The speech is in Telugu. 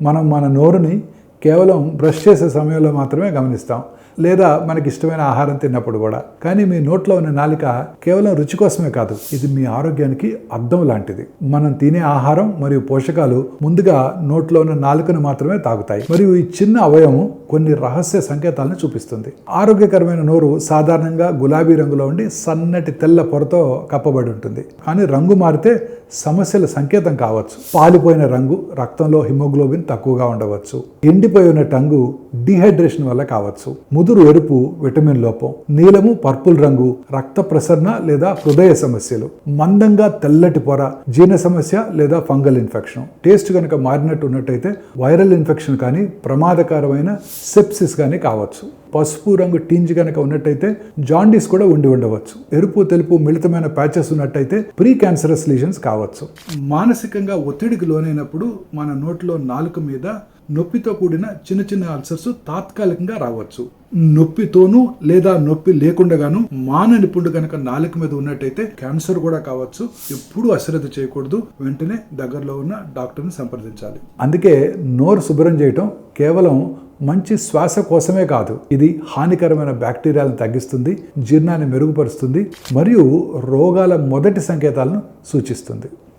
మనం మన నోరుని కేవలం బ్రష్ చేసే సమయంలో మాత్రమే గమనిస్తాం, లేదా మనకి ఇష్టమైన ఆహారం తిన్నప్పుడు కూడా. కానీ మీ నోట్లో ఉన్న నాలిక కేవలం రుచి కోసమే కాదు, ఇది మీ ఆరోగ్యానికి అద్దం లాంటిది. మనం తినే ఆహారం మరియు పోషకాలు ముందుగా నోట్లో ఉన్న నాలుకను మాత్రమే తాగుతాయి, మరియు ఈ చిన్న అవయవం కొన్ని రహస్య సంకేతాలను చూపిస్తుంది. ఆరోగ్యకరమైన నోరు సాధారణంగా గులాబీ రంగులో ఉండి సన్నటి తెల్ల పొరతో కప్పబడి ఉంటుంది. కానీ రంగు మారితే సమస్యల సంకేతం కావచ్చు. పాలిపోయిన రంగు రక్తంలో హిమోగ్లోబిన్ తక్కువగా ఉండవచ్చు. ఎండిపోయి ఉన్న టంగు డీహైడ్రేషన్ వల్ల కావచ్చు. ముదురు ఎరుపు విటమిన్ లోపం. నీలము పర్పుల్ రంగు రక్త ప్రసరణ లేదా హృదయ సమస్యలు. మందంగా తెల్లటి పొర జీర్ణ సమస్య లేదా ఫంగల్ ఇన్ఫెక్షన్. టేస్ట్ కనుక మారినట్టు ఉన్నట్టయితే వైరల్ ఇన్ఫెక్షన్ కానీ ప్రమాదకరమైన సెప్సిస్ కానీ కావచ్చు. పసుపు రంగు టింజ్ కనుక ఉన్నట్టయితే జాండీస్ కూడా ఉండి ఉండవచ్చు. ఎరుపు తెలుపు మిళితమైన ప్యాచెస్ ఉన్నట్టయితే ప్రీ క్యాన్సరస్ లీజన్స్ కావచ్చు. మానసికంగా ఒత్తిడికి లోనైనప్పుడు మన నోట్లో నాలుక మీద నొప్పితో కూడిన చిన్న చిన్న అల్సర్స్ తాత్కాలికంగా రావచ్చు. నొప్పితోనూ లేదా నొప్పి లేకుండాను మానని పుండు కనుక నాలుక మీద ఉన్నట్టయితే క్యాన్సర్ కూడా కావచ్చు. ఎప్పుడూ అశ్రద్ధ చేయకూడదు, వెంటనే దగ్గరలో ఉన్న డాక్టర్ని సంప్రదించాలి. అందుకే నోరు శుభ్రం చేయటం కేవలం మంచి శ్వాస కోసమే కాదు, ఇది హానికరమైన బ్యాక్టీరియాలను తగ్గిస్తుంది, జీర్ణాన్ని మెరుగుపరుస్తుంది మరియు రోగాల మొదటి సంకేతాలను సూచిస్తుంది.